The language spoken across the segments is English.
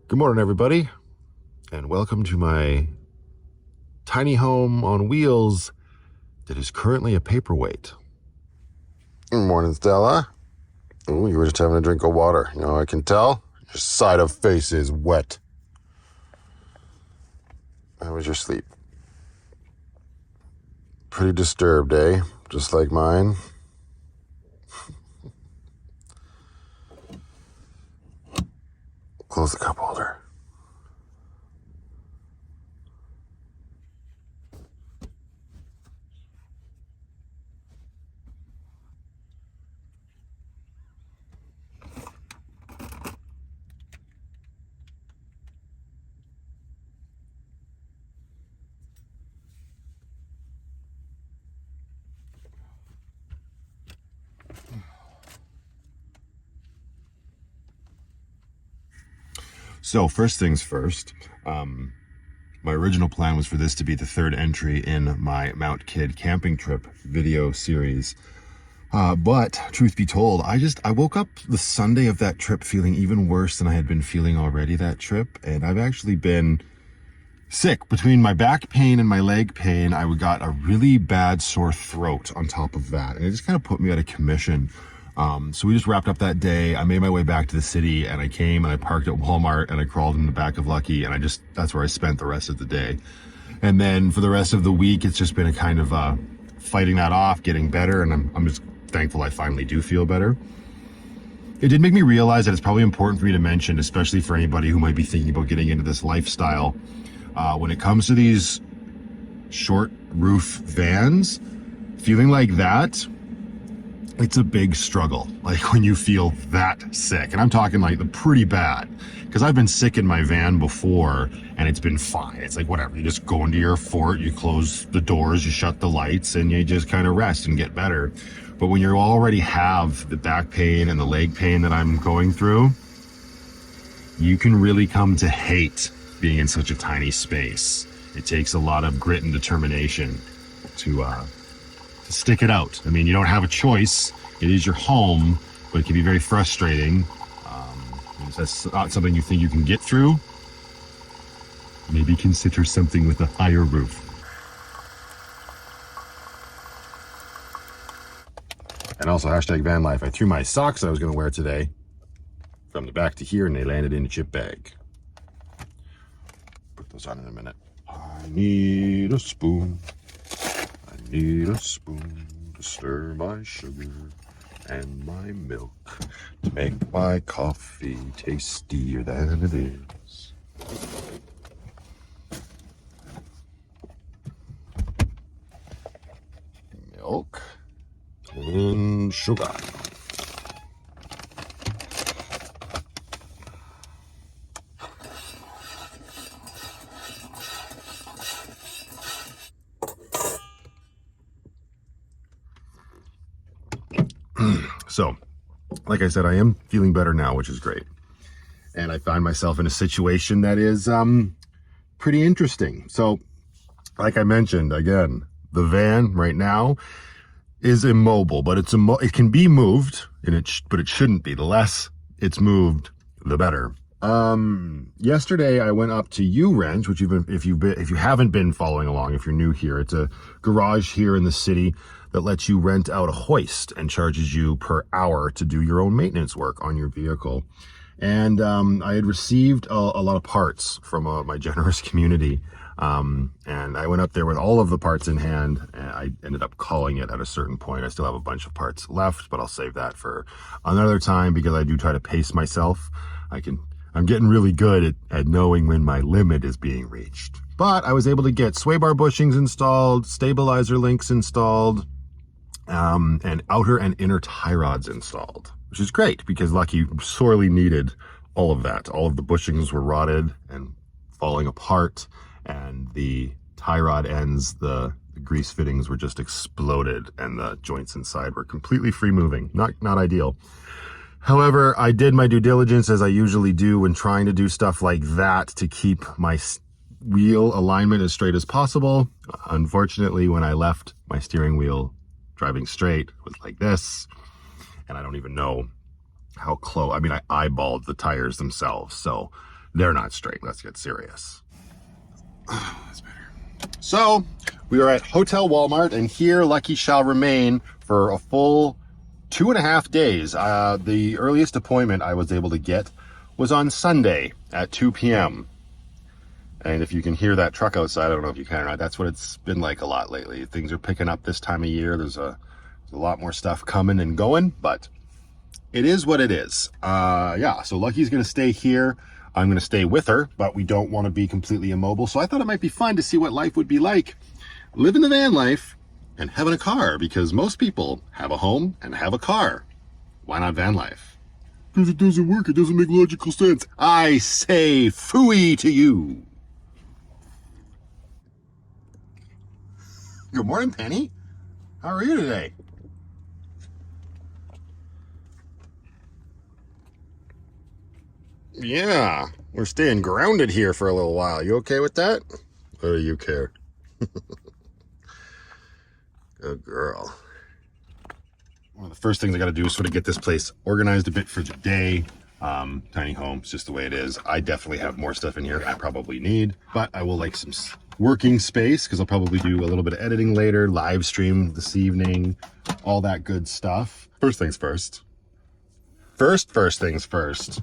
Good morning, everybody, and welcome to my tiny home on wheels that is currently a paperweight. Good morning, Stella. Oh, you were just having a drink of water. You know, I can tell. Your side of face is wet. How was your sleep? Pretty disturbed, eh? Just like mine. Close the cup holder. So, first things first, my original plan was for this to be the third entry in my Mount Kidd camping trip video series. But truth be told, I woke up the Sunday of that trip feeling even worse than I had been feeling already that trip. And I've actually been sick. Between my back pain and my leg pain, I got a really bad sore throat on top of that. And it just kind of put me out of commission. So we just wrapped up that day. I made my way back to the city and I came and I parked at Walmart and I crawled in the back of Lucky and that's where I spent the rest of the day. And then for the rest of the week, it's just been a kind of fighting that off, getting better. And I'm just thankful I finally do feel better. It did make me realize that it's probably important for me to mention, especially for anybody who might be thinking about getting into this lifestyle. When it comes to these short roof vans, feeling like that, it's a big struggle. Like when you feel that sick, and I'm talking like the pretty bad, because I've been sick in my van before and it's been fine. It's like whatever, you just go into your fort, you close the doors, you shut the lights, and you just kind of rest and get better. But when you already have the back pain and the leg pain that I'm going through, you can really come to hate being in such a tiny space. It takes a lot of grit and determination to stick it out. I mean, you don't have a choice. It is your home, but it can be very frustrating. If that's not something you think you can get through, maybe consider something with a higher roof. And also hashtag Vanlife. I threw my socks I was going to wear today from the back to here and they landed in a chip bag. Put those on in a minute. I need a spoon. I need a spoon to stir my sugar and my milk to make my coffee tastier than it is. Milk and sugar. So, like I said, I am feeling better now, which is great. And I find myself in a situation that is pretty interesting. So, like I mentioned, again, the van right now is immobile, but it can be moved, but it shouldn't be. The less it's moved, the better. Yesterday I went up to U-Wrench, which if you haven't been following along, if you're new here, it's a garage here in the city that lets you rent out a hoist and charges you per hour to do your own maintenance work on your vehicle. And I had received a lot of parts from my generous community. And I went up there with all of the parts in hand, and I ended up calling it at a certain point. I still have a bunch of parts left, but I'll save that for another time because I do try to pace myself. I'm getting really good at knowing when my limit is being reached. But I was able to get sway bar bushings installed, stabilizer links installed, and outer and inner tie rods installed, which is great because Lucky sorely needed all of that. All of the bushings were rotted and falling apart, and the tie rod ends, the grease fittings were just exploded, and the joints inside were completely free moving. Not ideal. However, I did my due diligence, as I usually do when trying to do stuff like that, to keep my wheel alignment as straight as possible. Unfortunately, when I left, my steering wheel driving straight was like this, and I don't even know how close. I mean, I eyeballed the tires themselves, so they're not straight. Let's get serious. Oh, that's better. So we are at Hotel Walmart, and here Lucky shall remain for a full 2.5 days. The earliest appointment I was able to get was on Sunday at 2 p.m. And if you can hear that truck outside, I don't know if you can or not, that's what it's been like a lot lately. Things are picking up this time of year. There's a lot more stuff coming and going, but it is what it is. Yeah, so Lucky's going to stay here. I'm going to stay with her, but we don't want to be completely immobile. So I thought it might be fun to see what life would be like living the van life and having a car, because most people have a home and have a car. Why not van life? Because it doesn't work. It doesn't make logical sense. I say phooey to you. Good morning, Penny. How are you today? Yeah, we're staying grounded here for a little while. You okay with that? Or do you care? Good girl. One of the first things I got to do is sort of get this place organized a bit for the day. Tiny home, it's just the way it is. I definitely have more stuff in here than I probably need, but I will like some working space because I'll probably do a little bit of editing later, live stream this evening, all that good stuff. First things first. First things first.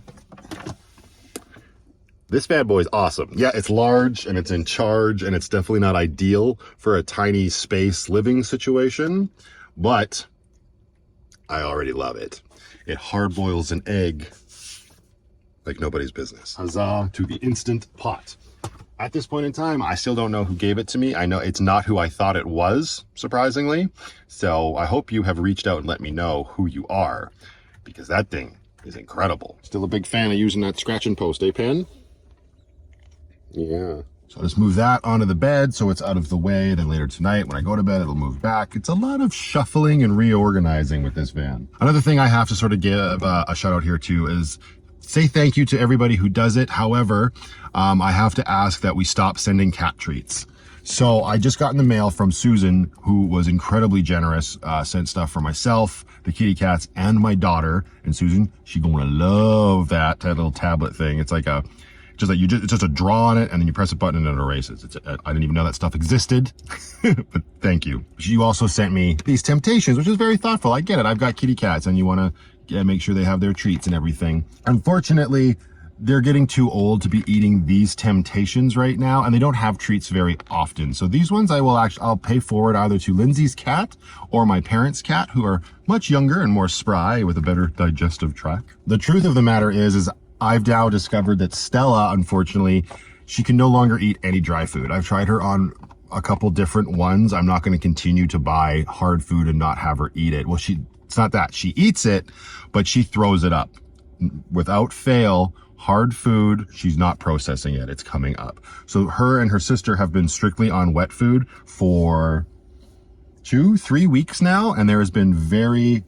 This bad boy is awesome. Yeah, it's large and it's in charge, and it's definitely not ideal for a tiny space living situation, but I already love it. It hard boils an egg like nobody's business. Huzzah to the Instant Pot. At this point in time, I still don't know who gave it to me. I know it's not who I thought it was, surprisingly. So I hope you have reached out and let me know who you are, because that thing is incredible. Still a big fan of using that scratch and post, eh, Pen? Yeah. So I'll just move that onto the bed so it's out of the way. Then later tonight, when I go to bed, it'll move back. It's a lot of shuffling and reorganizing with this van. Another thing I have to sort of give a shout out here to is say thank you to everybody who does it. However, I have to ask that we stop sending cat treats. So I just got in the mail from Susan, who was incredibly generous, sent stuff for myself, the kitty cats, and my daughter. And Susan, she's gonna love that little tablet thing. It's like it's just a draw on it, and then you press a button and it erases. I didn't even know that stuff existed, but thank you. She also sent me these Temptations, which is very thoughtful. I get it. I've got kitty cats, and you want to make sure they have their treats and everything. Unfortunately, they're getting too old to be eating these Temptations right now, and they don't have treats very often. So these ones I'll pay forward either to Lindsay's cat or my parents' cat, who are much younger and more spry with a better digestive tract. The truth of the matter is I've now discovered that Stella, unfortunately, she can no longer eat any dry food. I've tried her on a couple different ones. I'm not going to continue to buy hard food and not have her eat it. Well, it's not that. She eats it, but she throws it up. Without fail, hard food, she's not processing it. It's coming up. So her and her sister have been strictly on wet food for 2-3 weeks now, and there has been very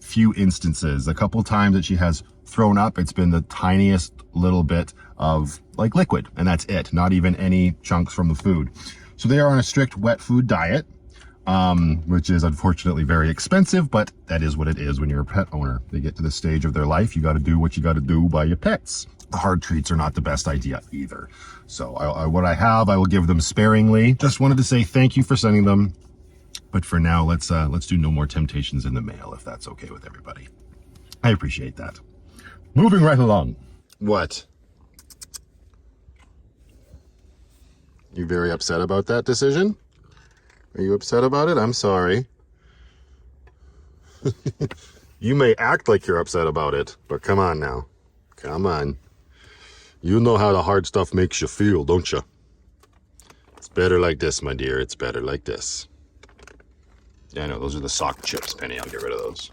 few instances. A couple times that she has thrown up, it's been the tiniest little bit of like liquid, and that's it, not even any chunks from the food. So they are on a strict wet food diet, which is unfortunately very expensive, but that is what it is when you're a pet owner. They get to the stage of their life, you got to do what you got to do by your pets. The hard treats are not the best idea either. So what I have, I will give them sparingly. Just wanted to say thank you for sending them, but for now, let's do no more Temptations in the mail, if that's okay with everybody. I appreciate that. Moving right along. What? You very upset about that decision? Are you upset about it? I'm sorry. You may act like you're upset about it, but come on now. Come on. You know how the hard stuff makes you feel, don't you? It's better like this, my dear. It's better like this. Yeah, I know. Those are the sock chips, Penny. I'll get rid of those.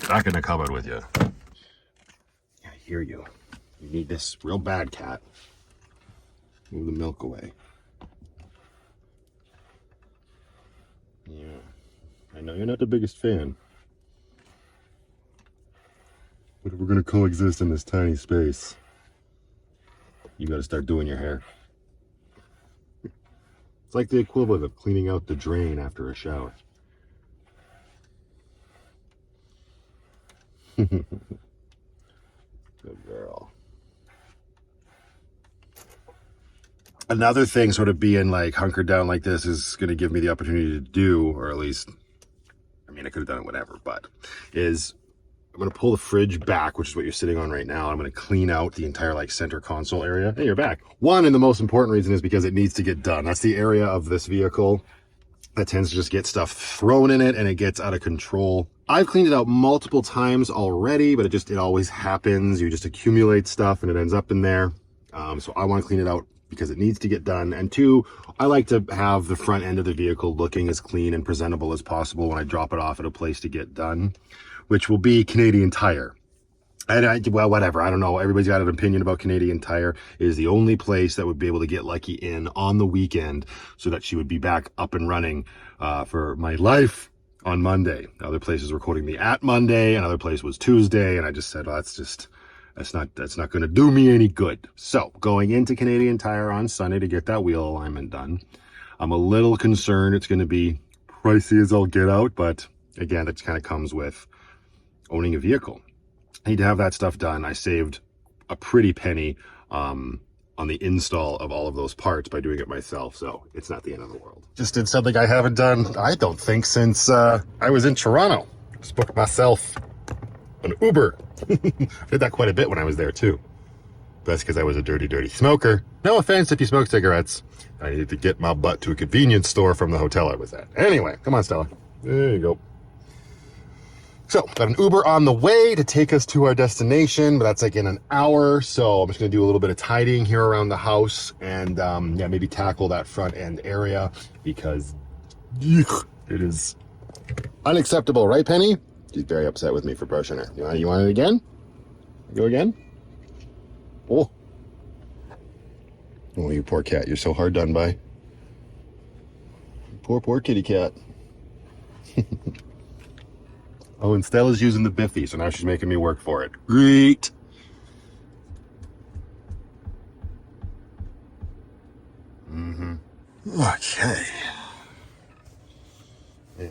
Back in the cupboard with you. I hear you. You need this real bad, cat. Move the milk away. Yeah. I know you're not the biggest fan. But if we're going to coexist in this tiny space, you got to start doing your hair. It's like the equivalent of cleaning out the drain after a shower. girl. Another thing, sort of being like hunkered down like this, is going to give me the opportunity to do, or at least, I mean, I could have done it whatever, but is I'm going to pull the fridge back, which is what you're sitting on right now. I'm going to clean out the entire like center console area. Hey, you're back. One, and the most important reason is because it needs to get done. That's the area of this vehicle that tends to just get stuff thrown in it and it gets out of control. I've cleaned it out multiple times already, but it always happens. You just accumulate stuff and it ends up in there. So I want to clean it out because it needs to get done. And two, I like to have the front end of the vehicle looking as clean and presentable as possible when I drop it off at a place to get done, which will be Canadian Tire. Well, whatever. I don't know. Everybody's got an opinion about Canadian Tire. It is the only place that would be able to get Lucky in on the weekend so that she would be back up and running for my life on Monday. Other places were quoting me at Monday, another place was Tuesday, and I just said, well, that's not going to do me any good. So going into Canadian Tire on Sunday to get that wheel alignment done. I'm a little concerned it's going to be pricey as all get out, but again, that kind of comes with owning a vehicle. I need to have that stuff done. I saved a pretty penny on the install of all of those parts by doing it myself, so it's not the end of the world. Just did something I haven't done, I don't think, since I was in Toronto. Just booked myself an Uber. Did that quite a bit when I was there too. That's because I was a dirty smoker. No offense if you smoke cigarettes. I needed to get my butt to a convenience store from the hotel I was at. Anyway, come on, Stella. There you go. So, got an Uber on the way to take us to our destination, but that's like in an hour. So I'm just going to do a little bit of tidying here around the house and yeah, maybe tackle that front end area because it is unacceptable, right, Penny? She's very upset with me for brushing her. You want it again? Go again? Oh. Oh, you poor cat. You're so hard done by. Poor kitty cat. Oh, and Stella's using the Biffy, so now she's making me work for it. Great. Okay. Yeah.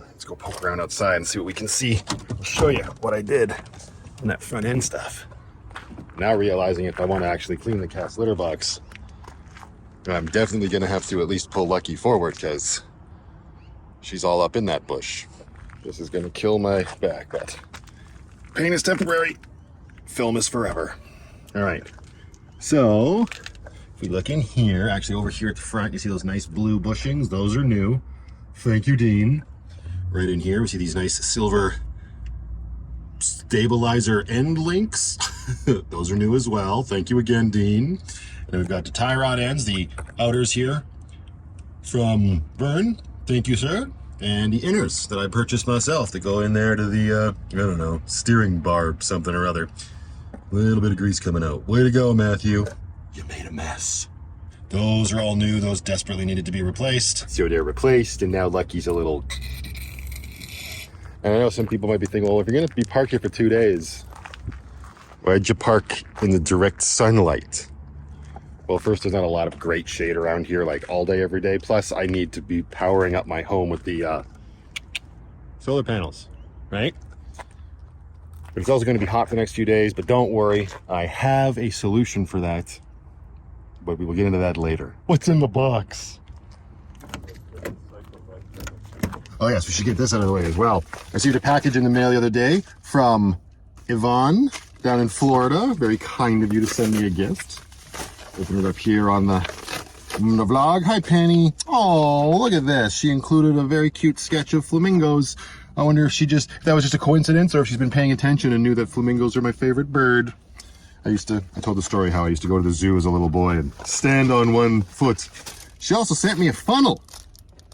Let's go poke around outside and see what we can see. I'll show you what I did on that front end stuff. Now realizing if I want to actually clean the cat's litter box, I'm definitely going to have to at least pull Lucky forward because she's all up in that bush. This is going to kill my back, but pain is temporary. Film is forever. All right. So if we look in here, actually over here at the front, you see those nice blue bushings? Those are new. Thank you, Dean. Right in here, we see these nice silver stabilizer end links. Those are new as well. Thank you again, Dean. And then we've got the tie rod ends, the outers here from Vern. Thank you, sir. And the inners that I purchased myself that go in there to the, I don't know, steering bar, something or other. A little bit of grease coming out. Way to go, Matthew. You made a mess. Those are all new. Those desperately needed to be replaced. So they're replaced, and now Lucky's a little... And I know some people might be thinking, well, if you're going to be parked here for 2 days, why'd you park in the direct sunlight? Well, first, there's not a lot of great shade around here, like all day, every day. Plus, I need to be powering up my home with the solar panels, right? But it's also going to be hot for the next few days, but don't worry. I have a solution for that, but we will get into that later. What's in the box? Oh, yes, we should get this out of the way as well. I received a package in the mail the other day from Yvonne down in Florida. Very kind of you to send me a gift. Open it up here on the vlog. Hi, Penny. Oh, look at this. She included a very cute sketch of flamingos. I wonder if that was just a coincidence or if she's been paying attention and knew that flamingos are my favorite bird. I told the story how I used to go to the zoo as a little boy and stand on one foot. She also sent me a funnel.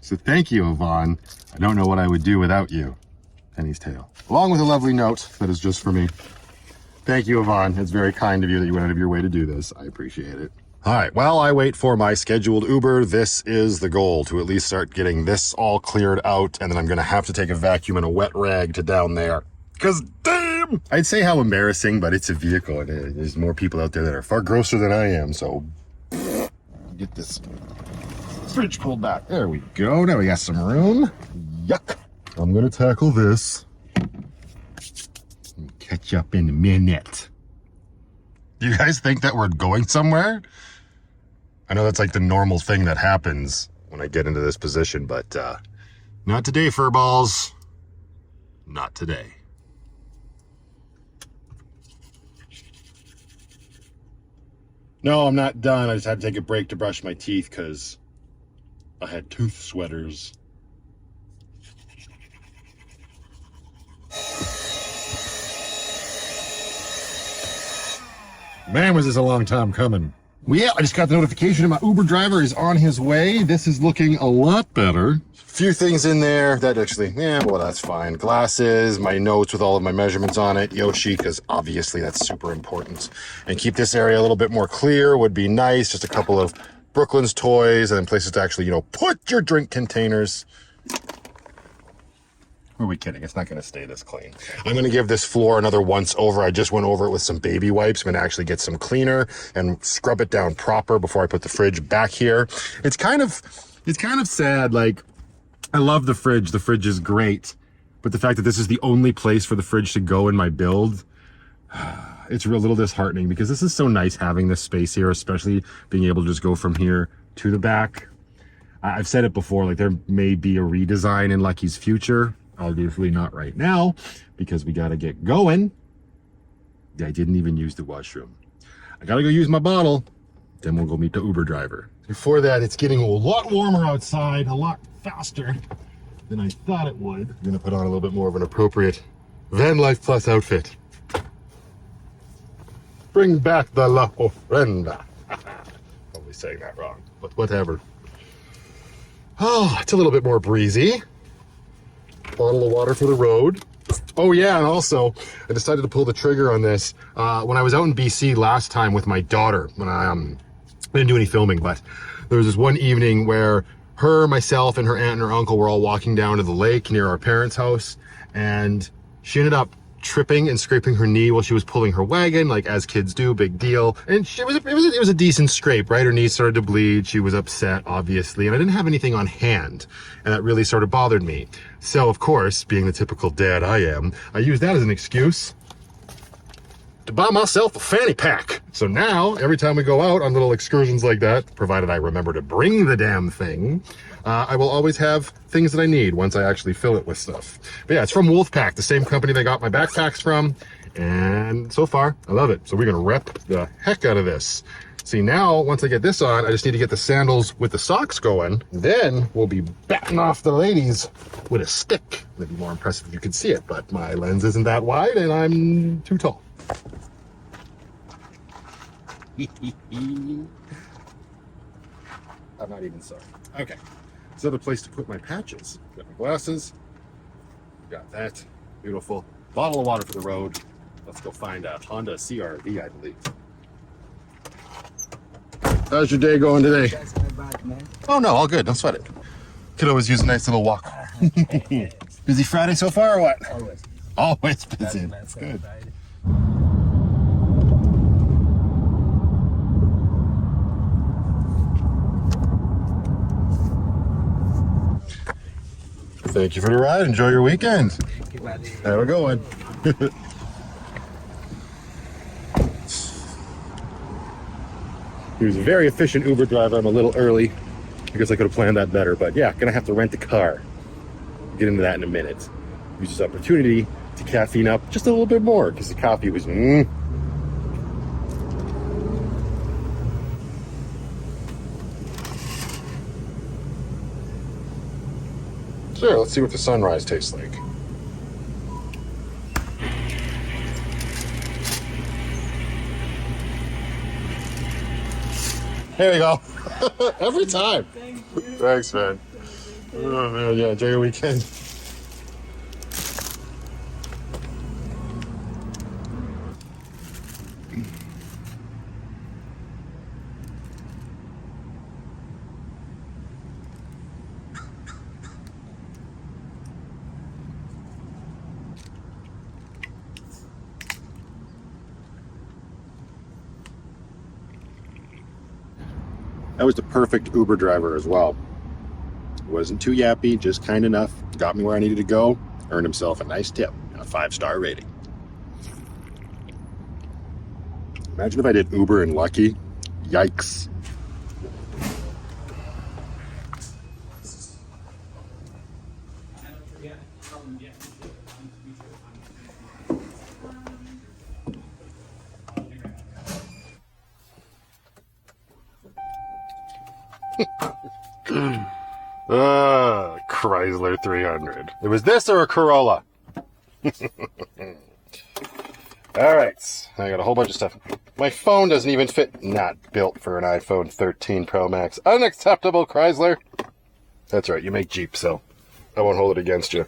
So thank you, Yvonne. I don't know what I would do without you. Penny's tail. Along with a lovely note that is just for me. Thank you, Yvonne. It's very kind of you that you went out of your way to do this. I appreciate it. All right, while I wait for my scheduled Uber, this is the goal, to at least start getting this all cleared out, and then I'm going to have to take a vacuum and a wet rag to down there. Because damn! I'd say how embarrassing, but it's a vehicle, and there's more people out there that are far grosser than I am, so get this fridge pulled back. There we go. Now we got some room. Yuck. I'm going to tackle this. catch up in a minute. Do you guys think that we're going somewhere? I know that's like the normal thing that happens when I get into this position, but not today, furballs. Not today. No, I'm not done. I just had to take a break to brush my teeth because I had tooth sweaters. Man, was this a long time coming. Well, yeah, I just got the notification that my Uber driver is on his way. This is looking a lot better. Few things in there that actually, yeah, well, that's fine. Glasses, my notes with all of my measurements on it, Yoshi, because obviously that's super important. And keep this area a little bit more clear would be nice. Just a couple of Brooklyn's toys and then places to actually, put your drink containers. Who are we kidding? It's not going to stay this clean. I'm going to give this floor another once over. I just went over it with some baby wipes. I'm going to actually get some cleaner and scrub it down proper before I put the fridge back here. It's kind of sad. Like, I love the fridge. The fridge is great. But the fact that this is the only place for the fridge to go in my build, it's a little disheartening because this is so nice having this space here, especially being able to just go from here to the back. I've said it before, like there may be a redesign in Lucky's future. Obviously not right now because we got to get going. I didn't even use the washroom. I got to go use my bottle. Then we'll go meet the Uber driver. Before that, it's getting a lot warmer outside, a lot faster than I thought it would. I'm going to put on a little bit more of an appropriate Vanlife Plus outfit. Bring back the La Ofrenda. Probably saying that wrong, but whatever. Oh, it's a little bit more breezy. Bottle of water for the road. Oh yeah, and also I decided to pull the trigger on this when I was out in BC last time with my daughter. When I didn't do any filming, but there was this one evening where her, myself, and her aunt and her uncle were all walking down to the lake near our parents' house, and she ended up tripping and scraping her knee while she was pulling her wagon, like as kids do, big deal. And it was a decent scrape, right? Her knee started to bleed. She was upset, obviously, and I didn't have anything on hand, and that really sort of bothered me. So, of course, being the typical dad I am, I used that as an excuse to buy myself a fanny pack. So now, every time we go out on little excursions like that, provided I remember to bring the damn thing, I will always have things that I need once I actually fill it with stuff. But yeah, it's from Wolfpack, the same company they got my backpacks from. And so far, I love it. So we're gonna rep the heck out of this. See, now, once I get this on, I just need to get the sandals with the socks going. Then we'll be batting off the ladies with a stick. It'd be more impressive if you could see it, but my lens isn't that wide and I'm too tall. I'm not even sorry. Okay. This other place to put my patches. Got my glasses. Got that. Beautiful. Bottle of water for the road. Let's go find a Honda CR-V, I believe. How's your day going today? That's not bad, man. Oh no, all good. Don't sweat it. Could always use a nice little walk. Busy Friday so far or what? Always. Always busy. That's good. Thank you for the ride. Enjoy your weekend. Have a good one. He was a very efficient Uber driver. I'm a little early. I guess I could have planned that better, but yeah, gonna have to rent a car. Get into that in a minute. Use this opportunity to caffeine up just a little bit more because the coffee was Sure, let's see what the sunrise tastes like. There you go. Every time. Thanks, man. Oh, man. Yeah, enjoy your weekend. That was the perfect Uber driver as well. Wasn't too yappy, just kind enough. Got me where I needed to go. Earned himself a nice tip and a 5-star rating. Imagine if I did Uber and Lucky. Yikes. Chrysler 300. It was this or a Corolla? Alright, I got a whole bunch of stuff. My phone doesn't even fit. Not built for an iPhone 13 Pro Max. Unacceptable, Chrysler. That's right, you make Jeep, so I won't hold it against you.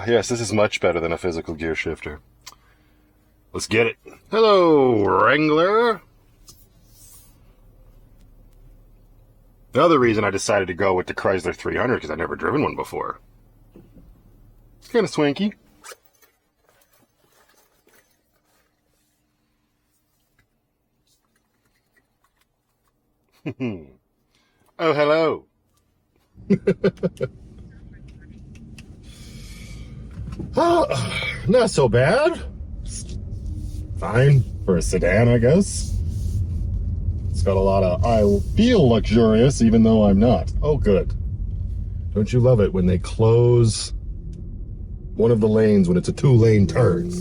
Yes, this is much better than a physical gear shifter. Let's get it. Hello, Wrangler. The other reason I decided to go with the Chrysler 300 because I've never driven one before. It's kind of swanky. Oh, hello. Oh, not so bad. Fine for a sedan, I guess. It's got a lot of, I feel luxurious even though I'm not. Oh, good. Don't you love it when they close one of the lanes when it's a 2-lane turn?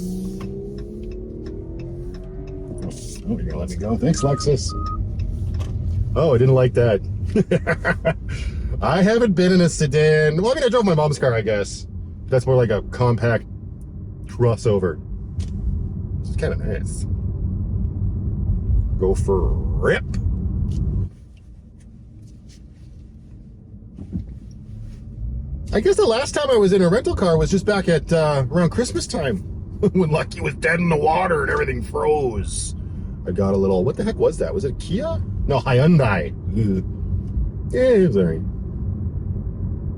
Oh, you're gonna let me go? Thanks, Lexus. Oh, I didn't like that. I haven't been in a sedan. Well, I mean, I drove my mom's car, I guess. That's more like a compact crossover. It's kind of nice. Go for a rip. I guess the last time I was in a rental car was just back at around Christmas time when Lucky was dead in the water and everything froze. I got a little, what the heck was that? Was it a Kia? No, Hyundai. Yeah, it was alright.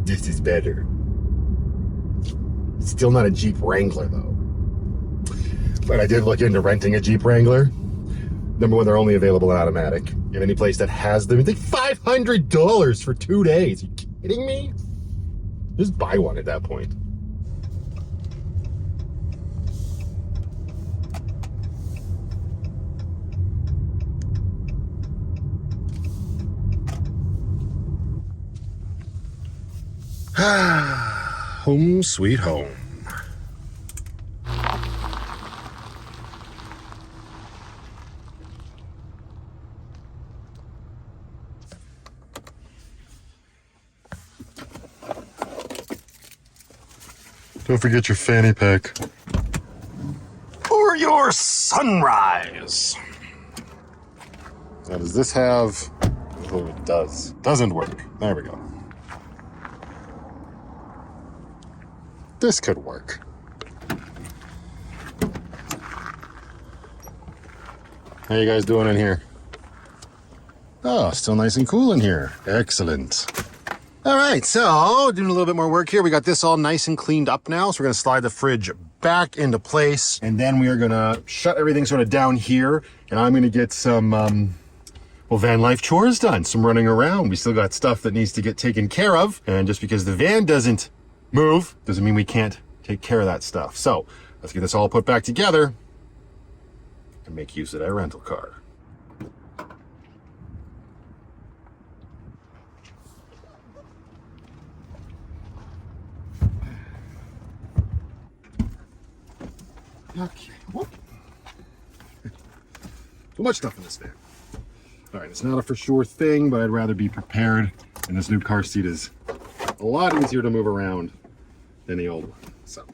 This is better. Still not a Jeep Wrangler though. But I did look into renting a Jeep Wrangler. Number one, they're only available in automatic. And any place that has them, it's like $500 for 2 days. Are you kidding me? Just buy one at that point. Home sweet home. Don't forget your fanny pack. For your sunrise. Now, does this have... Oh, it does. Doesn't work. There we go. This could work. How you guys doing in here? Oh, still nice and cool in here. Excellent. All right, so doing a little bit more work here. We got this all nice and cleaned up now. So we're gonna slide the fridge back into place. And then we are gonna shut everything sort of down here. And I'm gonna get some, well, van life chores done. Some running around. We still got stuff that needs to get taken care of. And just because the van doesn't move doesn't mean we can't take care of that stuff. So let's get this all put back together and make use of that rental car. Okay. Whoop. Too much stuff in this van. All right, it's not a for sure thing, but I'd rather be prepared. And this new car seat is a lot easier to move around than the old one. So.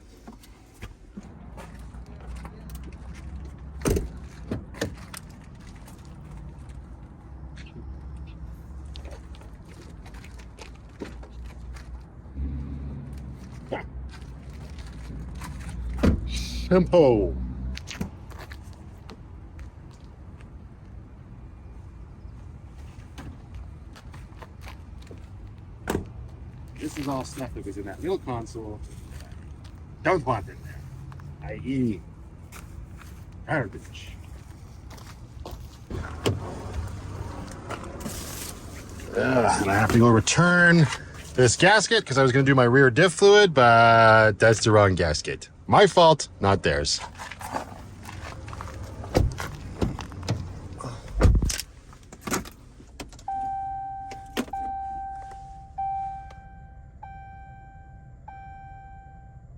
Tempo. This is all stuff that was in that middle console. Don't want it there. I.e. garbage. And I have to go return this gasket because I was going to do my rear diff fluid, but that's the wrong gasket. My fault, not theirs.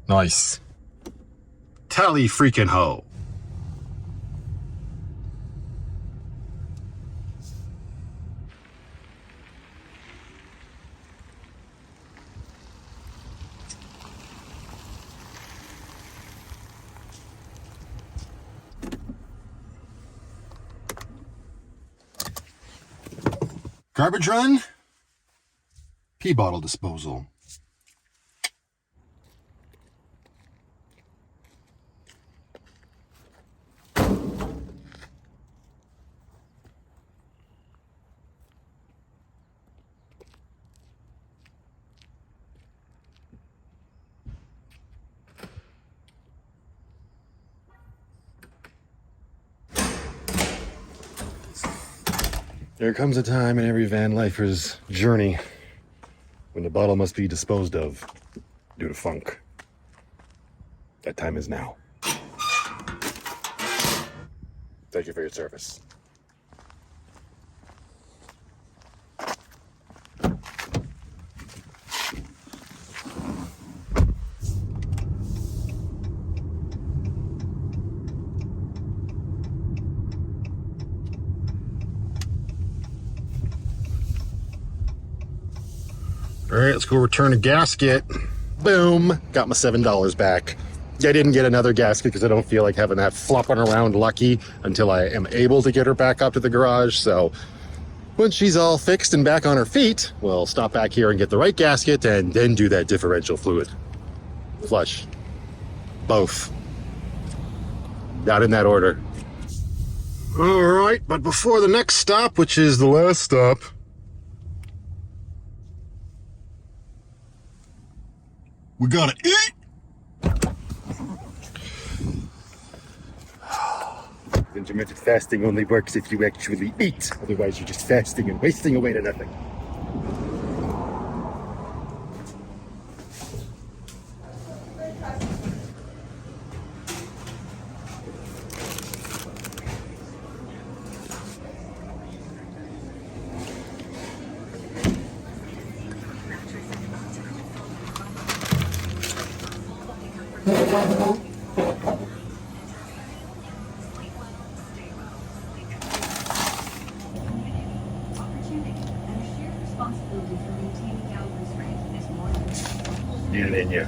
Nice. Tally freaking ho. Garbage run, pee bottle disposal. There comes a time in every van lifer's journey when the bottle must be disposed of due to funk. That time is now. Thank you for your service. All right, let's go return a gasket. Boom, got my $7 back. I didn't get another gasket because I don't feel like having that flopping around lucky until I am able to get her back up to the garage. So once she's all fixed and back on her feet, we'll stop back here and get the right gasket and then do that differential fluid. Flush. Both. Not in that order. All right, but before the next stop, which is the last stop, we gotta eat! Intermittent fasting only works if you actually eat. Otherwise, you're just fasting and wasting away to nothing. Get it in you.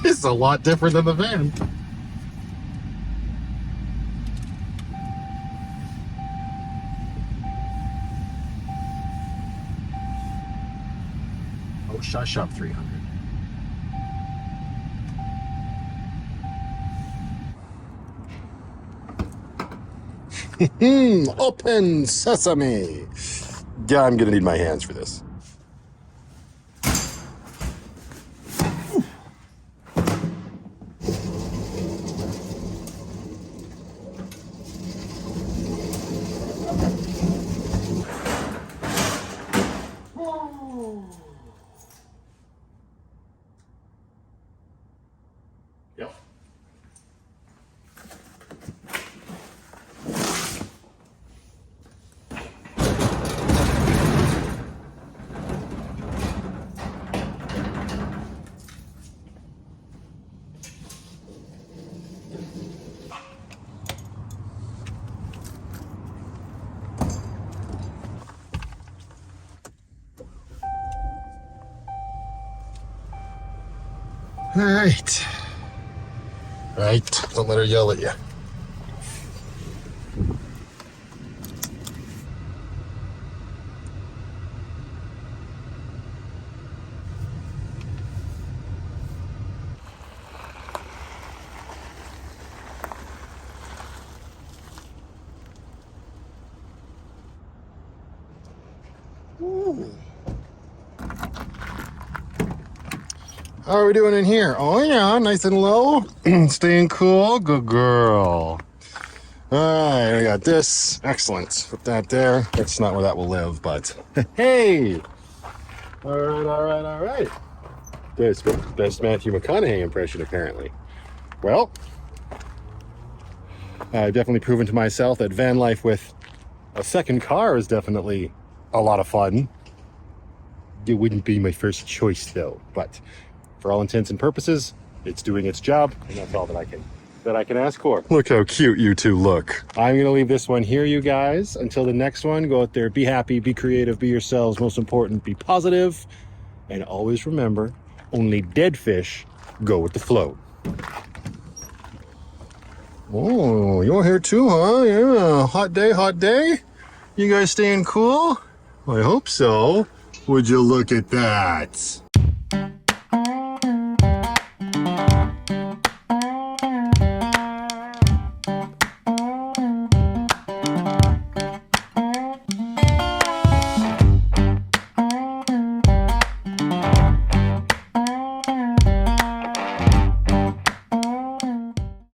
This is a lot different than the van. Oh, shush up 300. Open sesame. Yeah, I'm gonna need my hands for this. Yep. All right. Right, don't let her yell at you. Ooh. How are we doing in here? Oh yeah, nice and low. Staying cool. Good girl. Alright, we got this. Excellent. Put that there. That's not where that will live, but hey! Alright. Best Matthew McConaughey impression, apparently. Well, I've definitely proven to myself that van life with a second car is definitely a lot of fun. It wouldn't be my first choice, though, but for all intents and purposes, it's doing its job, and that's all that I can ask for. Look how cute you two look. I'm gonna leave this one here, you guys. Until the next one, go out there, be happy, be creative, be yourselves. Most important, be positive, and always remember, only dead fish go with the flow. Oh, you're here too, huh? Yeah, hot day. You guys staying cool? I hope so. Would you look at that?